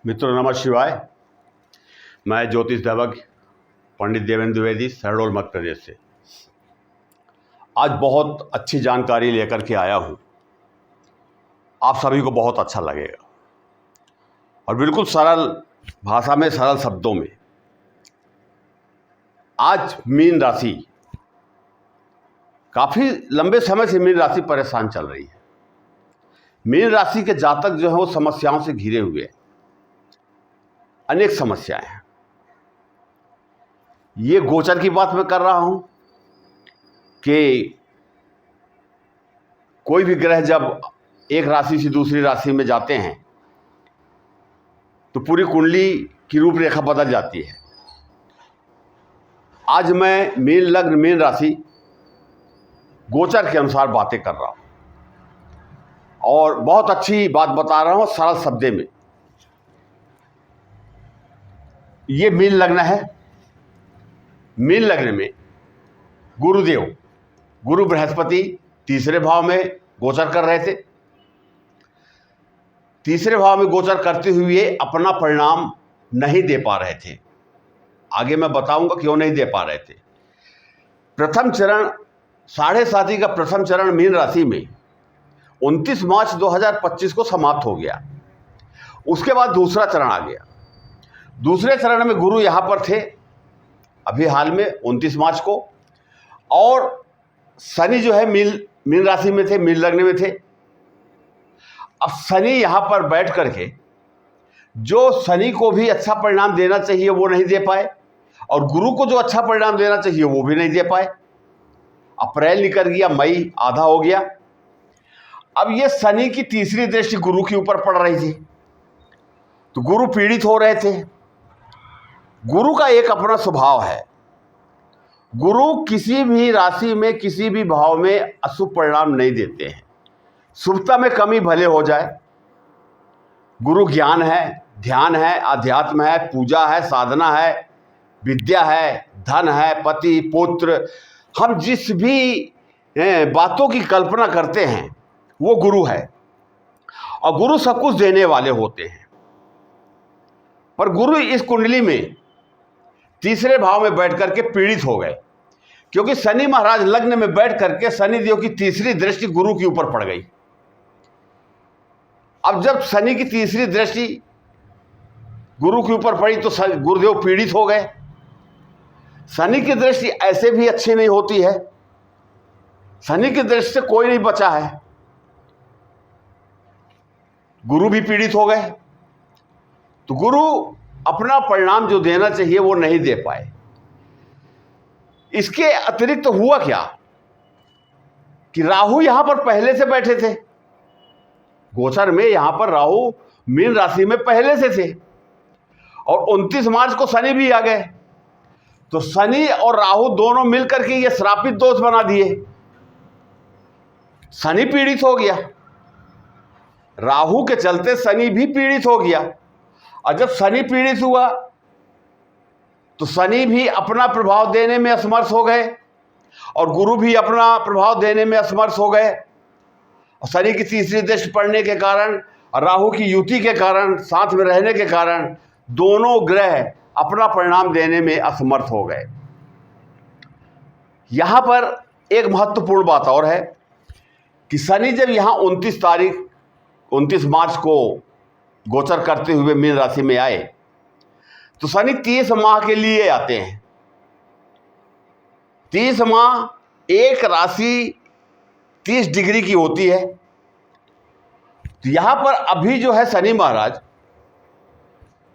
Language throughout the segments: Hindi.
मित्रों नमः शिवाय। मैं ज्योतिष दैवज्ञ पंडित देवेंद्र द्विवेदी शहडोल मध्य प्रदेश से आज बहुत अच्छी जानकारी लेकर के आया हूँ। आप सभी को बहुत अच्छा लगेगा और बिल्कुल सरल भाषा में, सरल शब्दों में। आज मीन राशि, काफ़ी लंबे समय से मीन राशि परेशान चल रही है। मीन राशि के जातक जो है वो समस्याओं से घिरे हुए हैं, अनेक समस्याएं हैं। ये गोचर की बात मैं कर रहा हूं कि कोई भी ग्रह जब एक राशि से दूसरी राशि में जाते हैं तो पूरी कुंडली की रूपरेखा बदल जाती है। आज मैं मीन लग्न, मीन राशि गोचर के अनुसार बातें कर रहा हूं और बहुत अच्छी बात बता रहा हूं सरल शब्दों में। ये मीन लग्न है। मीन लग्न में गुरुदेव, गुरु बृहस्पति तीसरे भाव में गोचर कर रहे थे। तीसरे भाव में गोचर करते हुए अपना परिणाम नहीं दे पा रहे थे। आगे मैं बताऊंगा क्यों नहीं दे पा रहे थे। प्रथम चरण, साढ़े साथी का प्रथम चरण मीन राशि में 29 मार्च 2025 को समाप्त हो गया। उसके बाद दूसरा चरण आ गया। दूसरे चरण में गुरु यहां पर थे अभी हाल में 29 मार्च को, और शनि जो है मीन राशि में थे, मीन लग्न में थे। अब शनि यहां पर बैठ करके जो शनि को भी अच्छा परिणाम देना चाहिए वो नहीं दे पाए, और गुरु को जो अच्छा परिणाम देना चाहिए वो भी नहीं दे पाए। अप्रैल निकल गया, मई आधा हो गया। अब ये शनि की तीसरी दृष्टि गुरु के ऊपर पड़ रही थी तो गुरु पीड़ित हो रहे थे। गुरु का एक अपना स्वभाव है। गुरु किसी भी राशि में, किसी भी भाव में अशुभ परिणाम नहीं देते हैं। शुभता में कमी भले हो जाए। गुरु ज्ञान है, ध्यान है, आध्यात्म है, पूजा है, साधना है, विद्या है, धन है, पति, पुत्र, हम जिस भी बातों की कल्पना करते हैं वो गुरु है। और गुरु सब कुछ देने वाले होते हैं। पर गुरु इस कुंडली में तीसरे भाव में बैठ करके पीड़ित हो गए, क्योंकि शनि महाराज लग्न में बैठ करके शनि देव की तीसरी दृष्टि गुरु के ऊपर पड़ गई। अब जब शनि की तीसरी दृष्टि गुरु के ऊपर पड़ी तो गुरुदेव पीड़ित हो गए। शनि की दृष्टि ऐसे भी अच्छी नहीं होती है। शनि की दृष्टि से कोई नहीं बचा है। गुरु भी पीड़ित हो गए तो गुरु अपना परिणाम जो देना चाहिए वो नहीं दे पाए। इसके अतिरिक्त तो हुआ क्या कि राहु यहां पर पहले से बैठे थे। गोचर में यहां पर राहु मीन राशि में पहले से थे और 29 मार्च को शनि भी आ गए। तो शनि और राहु दोनों मिलकर के ये श्रापित दोष बना दिए। शनि पीड़ित हो गया, राहु के चलते शनि भी पीड़ित हो गया। और जब शनि पीड़ित हुआ तो शनि भी अपना प्रभाव देने में असमर्थ हो गए और गुरु भी अपना प्रभाव देने में असमर्थ हो गए। और शनि की तीसरी दृष्टि पड़ने के कारण और राहु की युति के कारण, साथ में रहने के कारण, दोनों ग्रह अपना परिणाम देने में असमर्थ हो गए। यहां पर एक महत्वपूर्ण बात और है कि शनि जब यहां 29 मार्च को गोचर करते हुए मीन राशि में आए तो शनि 30 माह के लिए आते हैं। 30 माह, एक राशि 30 डिग्री की होती है। तो यहां पर अभी जो है शनि महाराज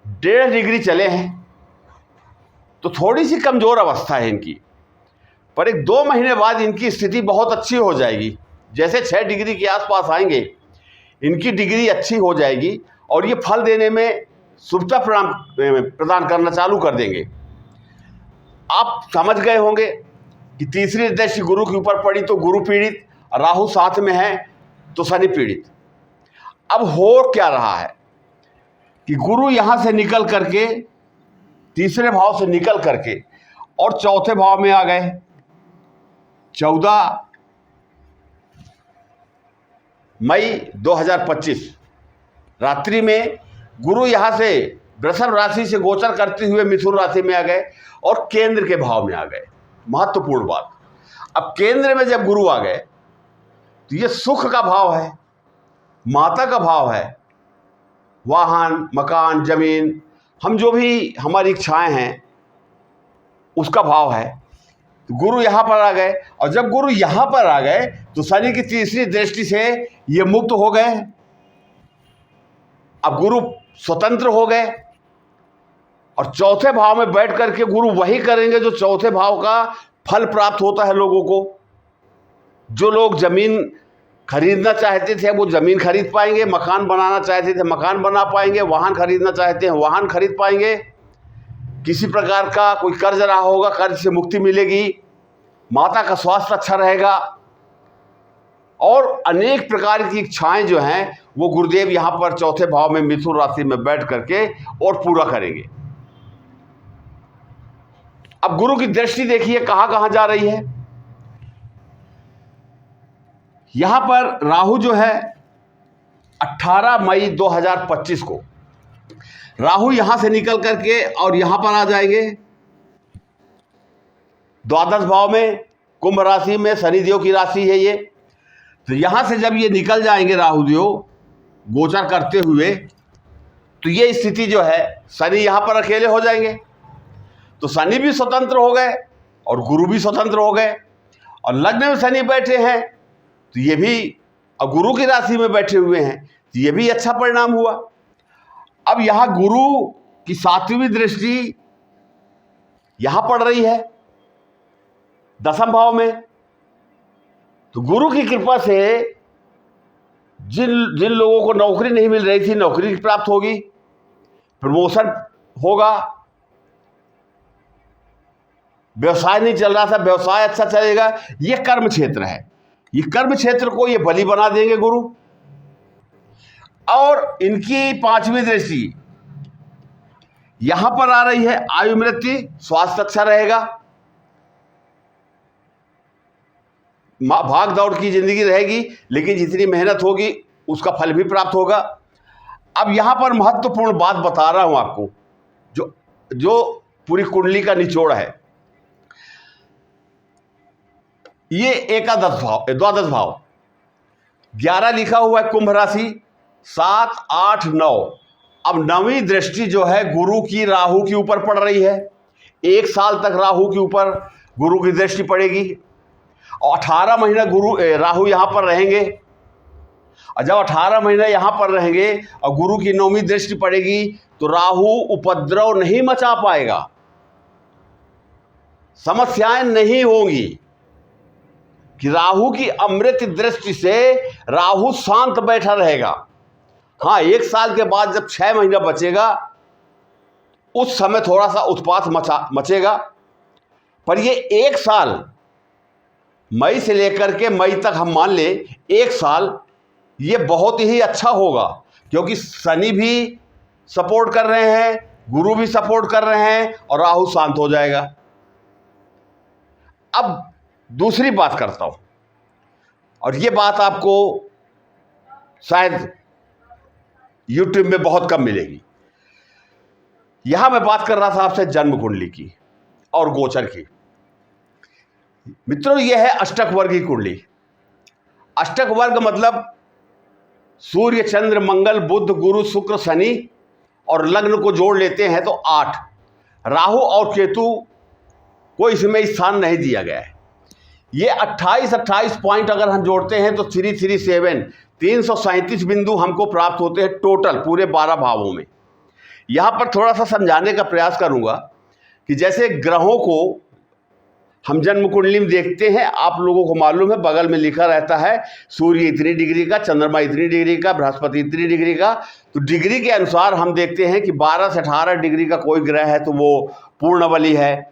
1.5 डिग्री चले हैं, तो थोड़ी सी कमजोर अवस्था है इनकी। पर एक 2 महीने बाद इनकी स्थिति बहुत अच्छी हो जाएगी। जैसे 6 डिग्री के आसपास आएंगे इनकी डिग्री अच्छी हो जाएगी और ये फल देने में शुभता प्रदान करना चालू कर देंगे। आप समझ गए होंगे कि तीसरी दृष्टि गुरु के ऊपर पड़ी तो गुरु पीड़ित, राहु साथ में है तो शनि पीड़ित। अब हो क्या रहा है कि गुरु यहां से निकल करके, तीसरे भाव से निकल करके और चौथे भाव में आ गए। 14 मई 2025 रात्रि में गुरु यहाँ से वृषभ राशि से गोचर करते हुए मिथुन राशि में आ गए और केंद्र के भाव में आ गए। महत्वपूर्ण बात, अब केंद्र में जब गुरु आ गए तो ये सुख का भाव है, माता का भाव है, वाहन, मकान, जमीन, हम जो भी हमारी इच्छाएं हैं उसका भाव है। तो गुरु यहाँ पर आ गए, और जब गुरु यहाँ पर आ गए तो शनि की तीसरी दृष्टि से ये मुक्त हो गए। अब गुरु स्वतंत्र हो गए और चौथे भाव में बैठ करके गुरु वही करेंगे जो चौथे भाव का फल प्राप्त होता है लोगों को। जो लोग जमीन खरीदना चाहते थे वो जमीन खरीद पाएंगे, मकान बनाना चाहते थे मकान बना पाएंगे, वाहन खरीदना चाहते हैं वाहन खरीद पाएंगे, किसी प्रकार का कोई कर्ज रहा होगा कर्ज से मुक्ति मिलेगी, माता का स्वास्थ्य अच्छा रहेगा, और अनेक प्रकार की इच्छाएं जो हैं वो गुरुदेव यहाँ पर चौथे भाव में मिथुन राशि में बैठ करके और पूरा करेंगे। अब गुरु की दृष्टि देखिए कहाँ कहाँ जा रही है। यहां पर राहु जो है 18 मई 2025 को राहु यहां से निकल करके और यहां पर आ जाएंगे द्वादश भाव में, कुंभ राशि में, शनिदेव की राशि है ये। तो यहां से जब ये निकल जाएंगे राहुदेव गोचर करते हुए, तो ये स्थिति जो है शनि यहां पर अकेले हो जाएंगे। तो शनि भी स्वतंत्र हो गए और गुरु भी स्वतंत्र हो गए, और लग्न में शनि बैठे हैं तो ये भी, अब गुरु की राशि में बैठे हुए हैं तो ये भी अच्छा परिणाम हुआ। अब यहां गुरु की 7वीं दृष्टि यहां पड़ रही है दसम भाव में। तो गुरु की कृपा से जिन जिन लोगों को नौकरी नहीं मिल रही थी नौकरी प्राप्त होगी, प्रमोशन होगा, व्यवसाय नहीं चल रहा था व्यवसाय अच्छा चलेगा। ये कर्म क्षेत्र है, ये कर्म क्षेत्र को ये बलि बना देंगे गुरु। और इनकी 5वीं दृष्टि यहां पर आ रही है, आयु मृत्यु, स्वास्थ्य अच्छा रहेगा, भाग दौड़ की जिंदगी रहेगी, लेकिन जितनी मेहनत होगी उसका फल भी प्राप्त होगा। अब यहां पर महत्वपूर्ण बात बता रहा हूं आपको, जो पूरी कुंडली का निचोड़ है। ये एकादश भाव, द्वादश भाव, 11 लिखा हुआ है कुंभ राशि, 7, 8, 9। अब 9वीं दृष्टि जो है गुरु की राहु के ऊपर पड़ रही है। 1 साल तक राहु के ऊपर गुरु की दृष्टि पड़ेगी, और 18 महीना राहु यहां पर रहेंगे। और जब 18 महीना यहां पर रहेंगे और गुरु की 9वीं दृष्टि पड़ेगी तो राहु उपद्रव नहीं मचा पाएगा, समस्याएं नहीं होंगी। कि राहु की अमृत दृष्टि से राहु शांत बैठा रहेगा। हाँ, 1 साल के बाद जब 6 महीना बचेगा उस समय थोड़ा सा उत्पात मचेगा, पर ये 1 साल, मई से लेकर के मई तक हम मान ले 1 साल, ये बहुत ही अच्छा होगा, क्योंकि शनि भी सपोर्ट कर रहे हैं, गुरु भी सपोर्ट कर रहे हैं, और राहु शांत हो जाएगा। अब दूसरी बात करता हूं, और ये बात आपको शायद YouTube में बहुत कम मिलेगी। यहां मैं बात कर रहा था आपसे जन्म कुंडली की और गोचर की। मित्रों, यह है अष्टक वर्ग की कुंडली। अष्टक वर्ग मतलब सूर्य, चंद्र, मंगल, बुध, गुरु, शुक्र, शनि, और लग्न को जोड़ लेते हैं तो 8। राहु और केतु को इसमें स्थान नहीं दिया गया है। ये 28 पॉइंट अगर हम जोड़ते हैं तो 337 337 बिंदु हमको प्राप्त होते हैं टोटल पूरे 12 भावों में। यहाँ पर थोड़ा सा समझाने का प्रयास करूँगा कि जैसे ग्रहों को हम जन्म कुंडली में देखते हैं, आप लोगों को मालूम है बगल में लिखा रहता है सूर्य इतनी डिग्री का, चंद्रमा इतनी डिग्री का, बृहस्पति इतनी डिग्री का। तो डिग्री के अनुसार हम देखते हैं कि 12 से 18 डिग्री का कोई ग्रह है तो वो पूर्ण बली है,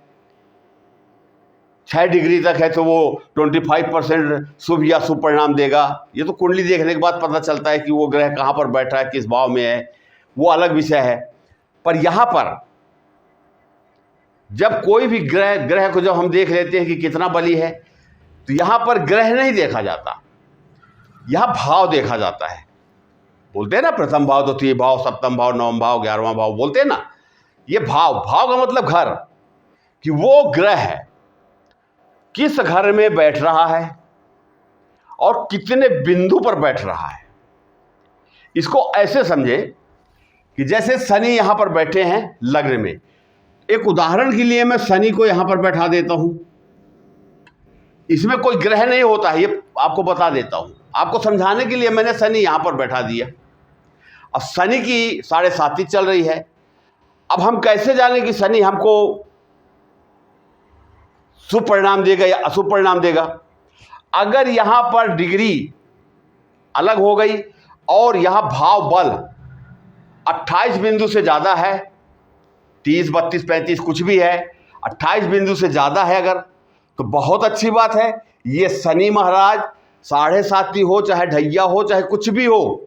6 डिग्री तक है तो वो 25% शुभ या शुभ परिणाम देगा। ये तो कुंडली देखने के बाद पता चलता है कि वो ग्रह कहाँ पर बैठा है, किस भाव में है, वो अलग विषय है। पर यहाँ पर जब कोई भी ग्रह को जब हम देख लेते हैं कि कितना बली है, तो यहाँ पर ग्रह नहीं देखा जाता, यहाँ भाव देखा जाता है। बोलते हैं ना, प्रथम भाव, द्वितीय भाव, सप्तम भाव, नवम भाव, 11वां भाव, बोलते हैं ना। ये भाव, भाव का मतलब घर, कि वो ग्रह किस घर में बैठ रहा है और कितने बिंदु पर बैठ रहा है। इसको ऐसे समझे कि जैसे शनि यहां पर बैठे हैं लग्न में। एक उदाहरण के लिए मैं शनि को यहां पर बैठा देता हूं। इसमें कोई ग्रह नहीं होता है, ये आपको बता देता हूं। आपको समझाने के लिए मैंने शनि यहां पर बैठा दिया। अब शनि की 7.5 चल रही है। अब हम कैसे जाने कि शनि हमको शुभ परिणाम देगा या अशुभ परिणाम देगा? अगर यहां पर डिग्री अलग हो गई और यहां भाव बल 28 बिंदु से ज्यादा है, 30, 32, 35 कुछ भी है, 28 बिंदु से ज्यादा है अगर, तो बहुत अच्छी बात है। ये शनि महाराज 7.5 हो, चाहे ढैया हो, चाहे कुछ भी हो,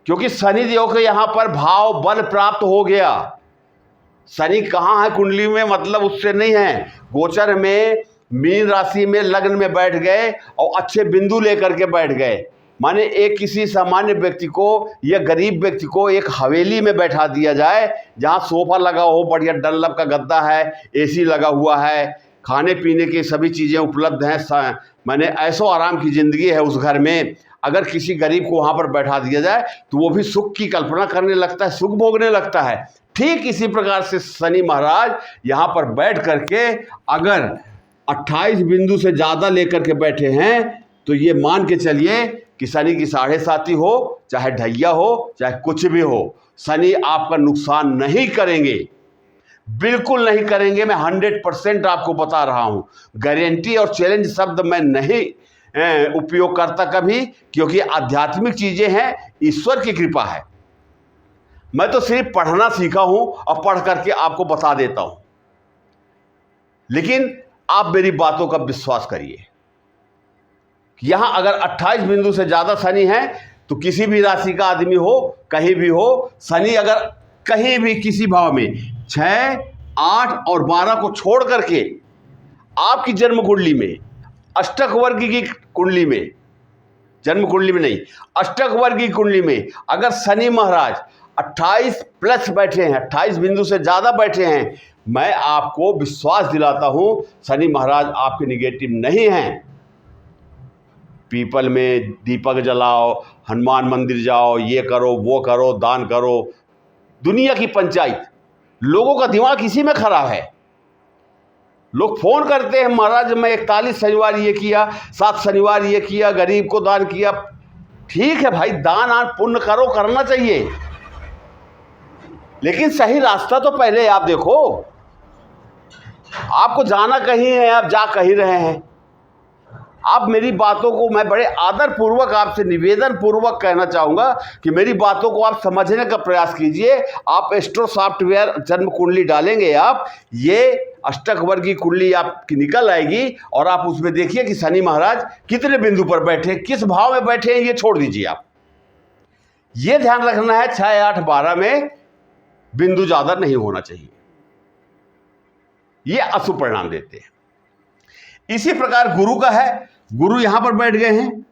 क्योंकि शनि देव को यहां पर भाव बल प्राप्त हो गया। शनि कहाँ है कुंडली में, मतलब उससे नहीं है। गोचर में मीन राशि में लग्न में बैठ गए और अच्छे बिंदु लेकर के बैठ गए। माने एक किसी सामान्य व्यक्ति को या गरीब व्यक्ति को एक हवेली में बैठा दिया जाए, जहाँ सोफा लगा हो, बढ़िया डनलप का गद्दा है, एसी लगा हुआ है, खाने पीने की सभी चीज़ें उपलब्ध हैं, माने ऐसो आराम की ज़िंदगी है उस घर में। अगर किसी गरीब को वहाँ पर बैठा दिया जाए तो वो भी सुख की कल्पना करने लगता है, सुख भोगने लगता है। ठीक इसी प्रकार से शनि महाराज यहाँ पर बैठ करके अगर 28 बिंदु से ज़्यादा लेकर के बैठे हैं, तो ये मान के चलिए कि शनि की 7.5 हो, चाहे ढैया हो, चाहे कुछ भी हो, शनि आपका नुकसान नहीं करेंगे, बिल्कुल नहीं करेंगे। मैं 100% आपको बता रहा हूं। गारंटी और चैलेंज शब्द मैं नहीं उपयोग करता कभी, क्योंकि आध्यात्मिक चीजें हैं, ईश्वर की कृपा है। मैं तो सिर्फ पढ़ना सीखा हूं और पढ़ करके आपको बता देता हूं। लेकिन आप मेरी बातों का विश्वास करिए। यहां अगर 28 बिंदु से ज्यादा शनि है, तो किसी भी राशि का आदमी हो, कहीं भी हो, शनि अगर कहीं भी किसी भाव में 6, 8 और 12 को छोड़ करके आपकी जन्म कुंडली में, अष्टक वर्ग की कुंडली में, जन्म कुंडली में नहीं, अष्टक वर्ग की कुंडली में अगर शनि महाराज 28 प्लस बैठे हैं, 28 बिंदु से ज्यादा बैठे हैं, मैं आपको विश्वास दिलाता हूं शनि महाराज आपके निगेटिव नहीं हैं। पीपल में दीपक जलाओ, हनुमान मंदिर जाओ, ये करो, वो करो, दान करो, दुनिया की पंचायत। लोगों का दिमाग इसी में खराब है। लोग फोन करते हैं, महाराज मैं 41 शनिवार ये किया, 7 शनिवार ये किया, गरीब को दान किया। ठीक है भाई, दान आन पुण्य करो, करना चाहिए, लेकिन सही रास्ता तो पहले आप देखो। आपको जाना कहीं है, आप जा कहीं रहे हैं। आप मेरी बातों को, मैं बड़े आदर पूर्वक आपसे निवेदन पूर्वक कहना चाहूँगा कि मेरी बातों को आप समझने का प्रयास कीजिए। आप एस्ट्रो सॉफ्टवेयर जन्म कुंडली डालेंगे, आप ये अष्टक वर्ग की कुंडली आपकी निकल आएगी और आप उसमें देखिए कि शनि महाराज कितने बिंदु पर बैठे, किस भाव में बैठे हैं, ये छोड़ दीजिए। आप ये ध्यान रखना है 6, 8, 12 में बिंदु ज़्यादा नहीं होना चाहिए, ये अशुभ परिणाम देते हैं। इसी प्रकार गुरु का है, गुरु यहां पर बैठ गए हैं।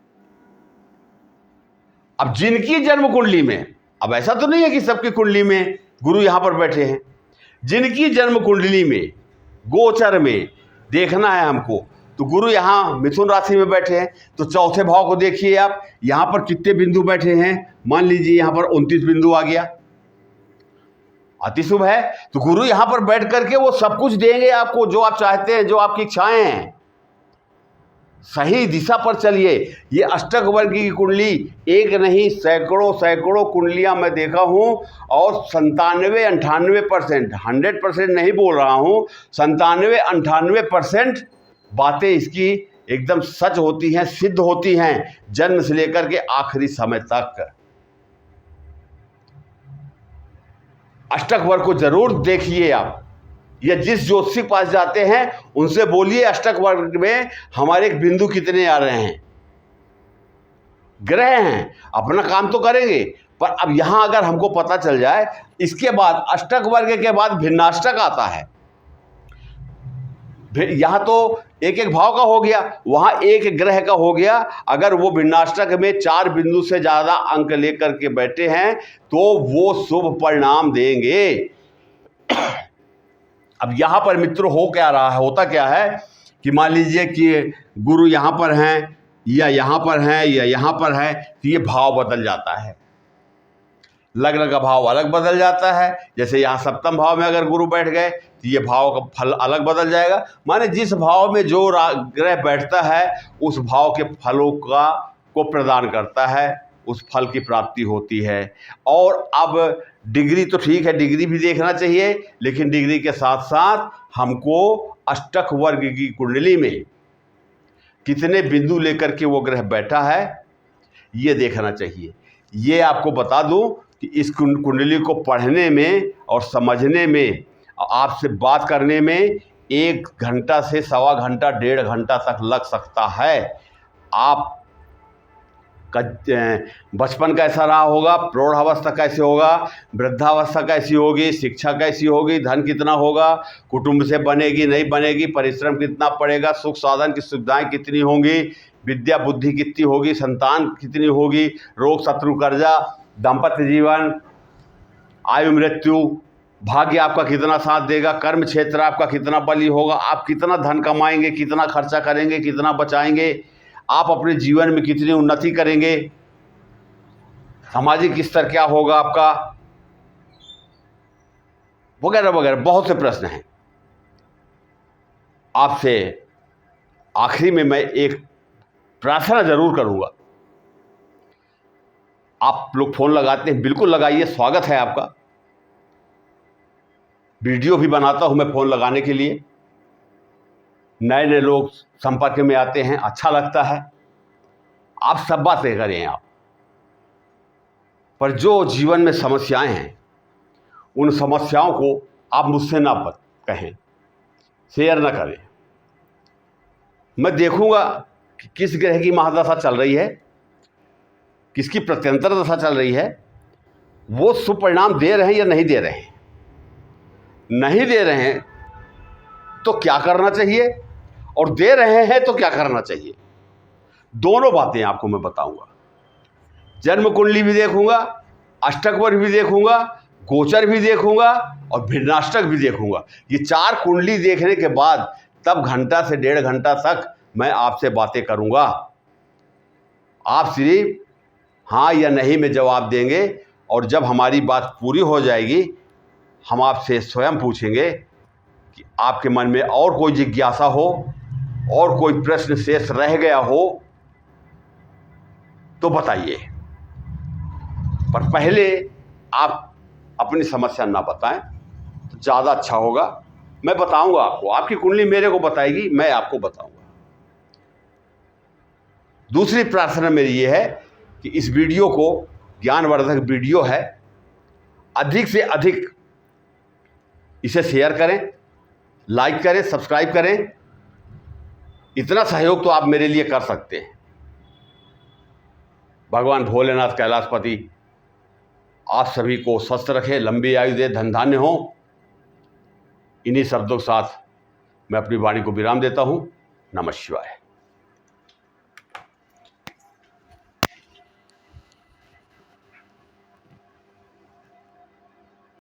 अब जिनकी जन्म कुंडली में, अब ऐसा तो नहीं है कि सबकी कुंडली में गुरु यहां पर बैठे हैं, जिनकी जन्म कुंडली में गोचर में देखना है हमको, तो गुरु यहां मिथुन राशि में बैठे हैं। तो चौथे भाव को देखिए आप, यहां पर कितने बिंदु बैठे हैं, मान लीजिए यहां पर 29 बिंदु आ गया, अति शुभ है। तो गुरु यहां पर बैठ करके वो सब कुछ देंगे आपको, जो आप चाहते हैं, जो आपकी इच्छाएं हैं। सही दिशा पर चलिए। ये अष्टक वर्ग की कुंडली एक नहीं, सैकड़ों सैकड़ों कुंडलियां मैं देखा हूं, और 97-98%, 100% नहीं बोल रहा हूं, 97-98% बातें इसकी एकदम सच होती हैं, सिद्ध होती हैं, जन्म से लेकर के आखिरी समय तक। अष्टक वर्ग को जरूर देखिए आप, या जिस ज्योतिषी के पास जाते हैं उनसे बोलिए अष्टक वर्ग में हमारे बिंदु कितने आ रहे हैं। ग्रह हैं, अपना काम तो करेंगे, पर अब यहां अगर हमको पता चल जाए, इसके बाद अष्टक वर्ग के बाद भिन्नाष्टक आता है। यहां तो एक एक भाव का हो गया, वहां एक ग्रह का हो गया। अगर वो भिन्नाष्टक में 4 बिंदु से ज़्यादा अंक लेकर के बैठे हैं तो वो शुभ परिणाम देंगे। अब यहां पर मित्रों हो क्या रहा है, होता क्या है कि मान लीजिए कि गुरु यहां पर हैं या यहां पर हैं या यहां पर है, तो ये भाव बदल जाता है, लग्न का भाव अलग बदल जाता है। जैसे यहाँ सप्तम भाव में अगर गुरु बैठ गए तो ये भाव का फल अलग बदल जाएगा। माने जिस भाव में जो ग्रह बैठता है उस भाव के फलों को प्रदान करता है, उस फल की प्राप्ति होती है। और अब डिग्री तो ठीक है, डिग्री भी देखना चाहिए, लेकिन डिग्री के साथ साथ हमको अष्टक वर्ग की कुंडली में कितने बिंदु लेकर के वो ग्रह बैठा है ये देखना चाहिए। ये आपको बता दूं कि इस कुंडली को पढ़ने में और समझने में, आपसे बात करने में 1 घंटा से सवा घंटा 1.5 घंटा तक लग सकता है। आप का बचपन कैसा रहा होगा, प्रौढ़ावस्था कैसे होगा, वृद्धावस्था कैसी होगी, शिक्षा कैसी होगी, धन कितना होगा, कुटुंब से बनेगी नहीं बनेगी, परिश्रम कितना पड़ेगा, सुख साधन की सुविधाएं कितनी होंगी, विद्या बुद्धि कितनी होगी, संतान कितनी होगी, रोग शत्रु कर्जा, दाम्पत्य जीवन, आयु मृत्यु, भाग्य आपका कितना साथ देगा, कर्म क्षेत्र आपका कितना बली होगा, आप कितना धन कमाएंगे, कितना खर्चा करेंगे, कितना बचाएंगे, आप अपने जीवन में कितनी उन्नति करेंगे, सामाजिक स्तर क्या होगा आपका, वगैरह वगैरह बहुत से प्रश्न हैं। आपसे आखिरी में मैं एक प्रार्थना जरूर करूंगा। आप लोग फोन लगाते हैं, बिल्कुल लगाइए, स्वागत है आपका। वीडियो भी बनाता हूं मैं फोन लगाने के लिए, नए नए लोग संपर्क में आते हैं, अच्छा लगता है। आप सब बातें करें आप, पर जो जीवन में समस्याएं हैं उन समस्याओं को आप मुझसे ना कहें, शेयर ना करें। मैं देखूंगा कि किस ग्रह की महादशा चल रही है, किसकी प्रत्यंतर दशा चल रही है, वो शुभ परिणाम दे रहे हैं या नहीं दे रहे हैं। नहीं दे रहे हैं तो क्या करना चाहिए, और दे रहे हैं तो क्या करना चाहिए, दोनों बातें आपको मैं बताऊंगा। जन्म कुंडली भी देखूंगा, अष्टक वर्ग भी देखूंगा, गोचर भी देखूंगा और भिन्नाष्टक भी देखूंगा। ये 4 कुंडली देखने के बाद तब घंटा से 1.5 घंटा तक मैं आपसे बातें करूंगा। आप सिर्फ हाँ या नहीं में जवाब देंगे, और जब हमारी बात पूरी हो जाएगी हम आपसे स्वयं पूछेंगे कि आपके मन में और कोई जिज्ञासा हो और कोई प्रश्न शेष रह गया हो तो बताइए। पर पहले आप अपनी समस्या ना बताएं तो ज़्यादा अच्छा होगा। मैं बताऊंगा आपको, आपकी कुंडली मेरे को बताएगी, मैं आपको बताऊंगा। दूसरी प्रार्थना मेरी ये है कि इस वीडियो को, ज्ञानवर्धक वीडियो है, अधिक से अधिक इसे शेयर करें, लाइक करें, सब्सक्राइब करें। इतना सहयोग तो आप मेरे लिए कर सकते हैं। भगवान भोलेनाथ कैलाशपति आप सभी को स्वस्थ रखे, लंबी आयु दे, धन धान्य हो। इन्हीं शब्दों के साथ मैं अपनी वाणी को विराम देता हूँ। नमः शिवाय।